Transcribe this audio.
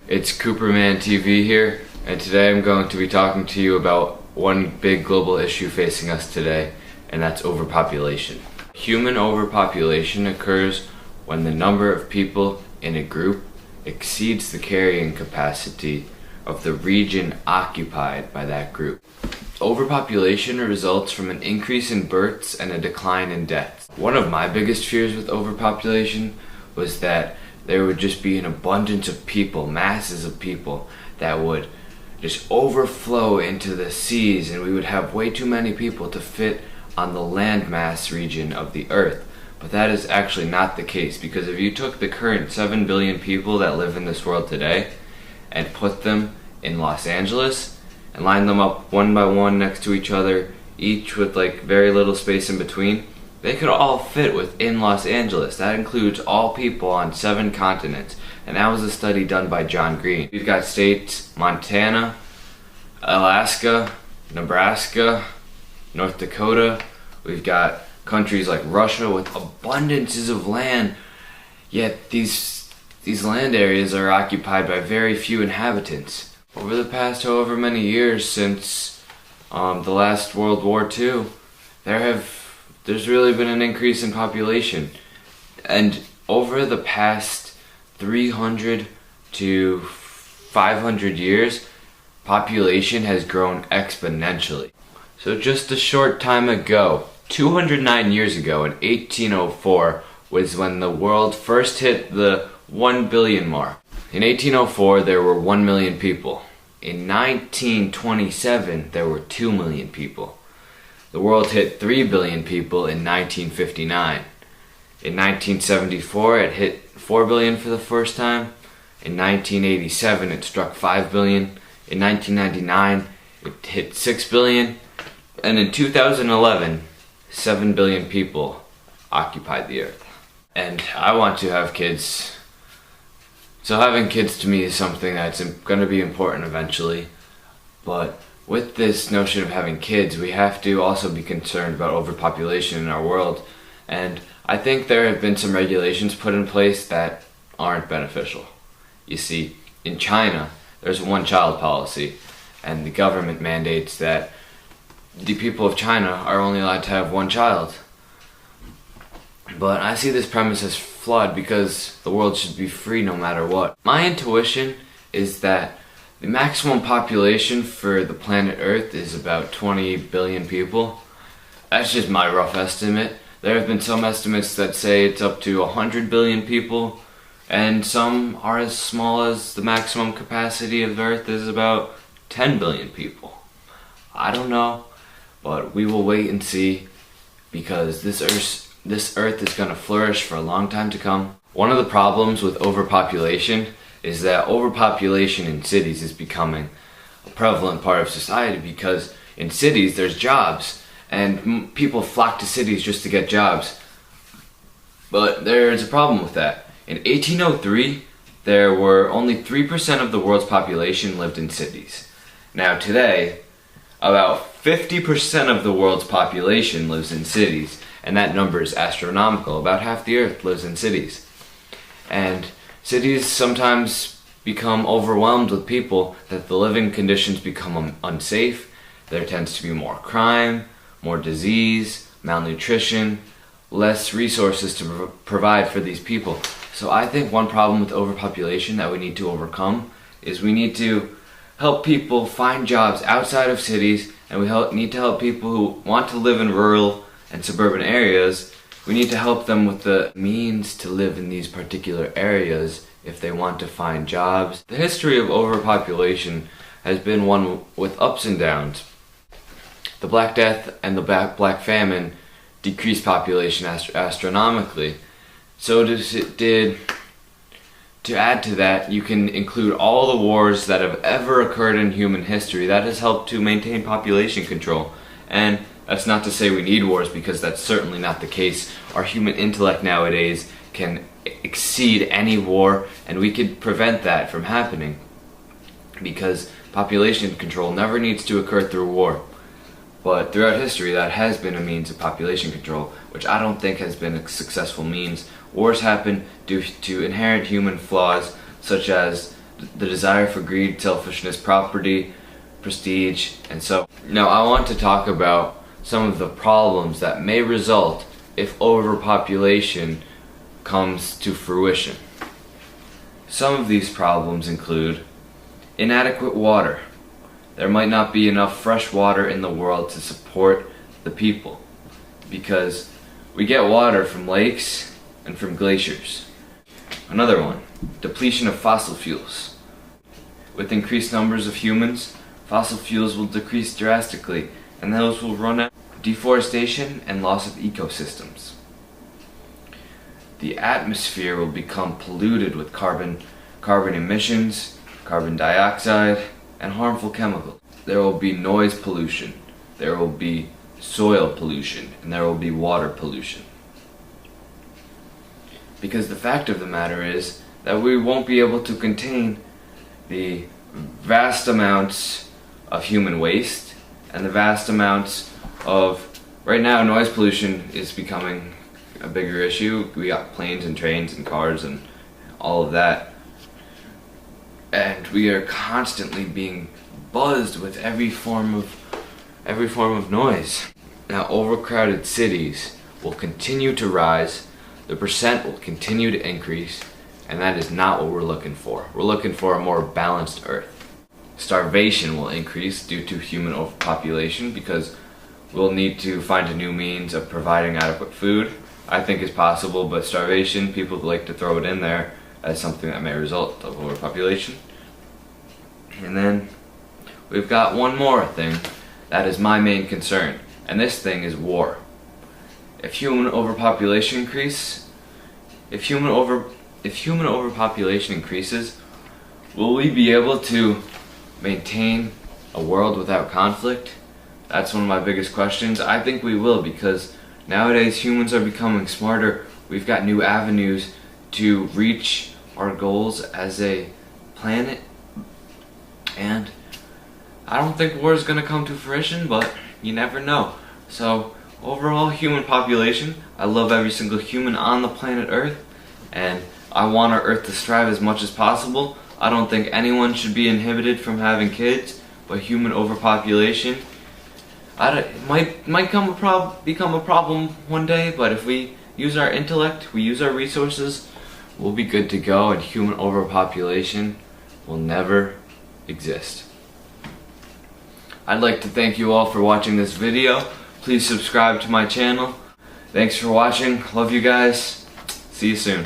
It's Cooperman TV here, and today I'm going to be talking to you about one big global issue facing us today, and that's overpopulation. Human overpopulation occurs when the number of people in a group exceeds the carrying capacity of the region occupied by that group. Overpopulation results from an increase in births and a decline in deaths. One of my biggest fears with overpopulation was that there would just be an abundance of people, masses of people, that would just overflow into the seas, and we would have way too many people to fit on the landmass region of the earth. But that is actually not the case, because if you took the current 7 billion people that live in this world today and put them in Los Angeles and lined them up one by one next to each other, each with like very little space in between, they could all fit within Los Angeles. That includes all people on 7 continents. And that was a study done by John Green. We've got states Montana, Alaska, Nebraska, North Dakota. We've got countries like Russia with abundances of land. Yet these land areas are occupied by very few inhabitants. Over the past however many years since the last World War II, there's really been an increase in population, and over the past 300 to 500 years, population has grown exponentially. So just a short time ago, 209 years ago in 1804, was when the world first hit the 1 billion mark. In 1804, there were 1 million people. In 1927, there were 2 million people. The world hit 3 billion people in 1959. In 1974, it hit 4 billion for the first time. In 1987, it struck 5 billion. In 1999, it hit 6 billion. And in 2011, 7 billion people occupied the earth. And I want to have kids. So having kids to me is something that's going to be important eventually. But with this notion of having kids, we have to also be concerned about overpopulation in our world. And I think there have been some regulations put in place that aren't beneficial. You see, in China, there's a one-child policy, and the government mandates that the people of China are only allowed to have one child. But I see this premise as flawed because the world should be free no matter what. My intuition is that the maximum population for the planet Earth is about 20 billion people. That's just my rough estimate. There have been some estimates that say it's up to 100 billion people, and some are as small as the maximum capacity of Earth is about 10 billion people. I don't know, but we will wait and see, because this Earth is going to flourish for a long time to come. One of the problems with overpopulation is that overpopulation in cities is becoming a prevalent part of society, because in cities there's jobs and people flock to cities just to get jobs. But there's a problem with that. In 1803, there were only 3% of the world's population lived in cities. Now today, about 50% of the world's population lives in cities, and that number is astronomical. About half the earth lives in cities. And cities sometimes become overwhelmed with people, that the living conditions become unsafe. There tends to be more crime, more disease, malnutrition, less resources to provide for these people. So I think one problem with overpopulation that we need to overcome is we need to help people find jobs outside of cities, and we need to help people who want to live in rural and suburban areas. We need to help them with the means to live in these particular areas if they want to find jobs. The history of overpopulation has been one with ups and downs. The Black Death and the Black Famine decreased population astronomically. So to add to that, you can include all the wars that have ever occurred in human history. That has helped to maintain population control. And that's not to say we need wars, because that's certainly not the case. Our human intellect nowadays can exceed any war, and we could prevent that from happening, because population control never needs to occur through war. But throughout history, that has been a means of population control, which I don't think has been a successful means. Wars happen due to inherent human flaws, such as the desire for greed, selfishness, property, prestige, and so. Now I want to talk about some of the problems that may result if overpopulation comes to fruition. Some of these problems include inadequate water. There might not be enough fresh water in the world to support the people because we get water from lakes and from glaciers. Another one, depletion of fossil fuels. With increased numbers of humans, fossil fuels will decrease drastically and those will run out. Deforestation and loss of ecosystems. The atmosphere will become polluted with carbon emissions, carbon dioxide, and harmful chemicals. There will be noise pollution, there will be soil pollution, and there will be water pollution. Because the fact of the matter is that we won't be able to contain the vast amounts of human waste and the vast amounts of, right now noise pollution is becoming a bigger issue. We got planes and trains and cars and all of that, and we are constantly being buzzed with every form of noise. Now overcrowded cities will continue to rise, the percent will continue to increase, and that is not what we're looking for. We're looking for a more balanced earth. Starvation will increase due to human overpopulation because we'll need to find a new means of providing adequate food. I think is possible, but starvation, people like to throw it in there as something that may result of overpopulation. And then we've got one more thing that is my main concern, and this thing is war. If human overpopulation increases, if human overpopulation increases, will we be able to maintain a world without conflict? That's one of my biggest questions. I think we will, because nowadays humans are becoming smarter. We've got new avenues to reach our goals as a planet, and I don't think war is going to come to fruition, but you never know. So overall, human population, I love every single human on the planet Earth, and I want our Earth to strive as much as possible. I don't think anyone should be inhibited from having kids, but human overpopulation, it might become a problem one day, but if we use our intellect, we use our resources, we'll be good to go, and human overpopulation will never exist. I'd like to thank you all for watching this video. Please subscribe to my channel. Thanks for watching. Love you guys. See you soon.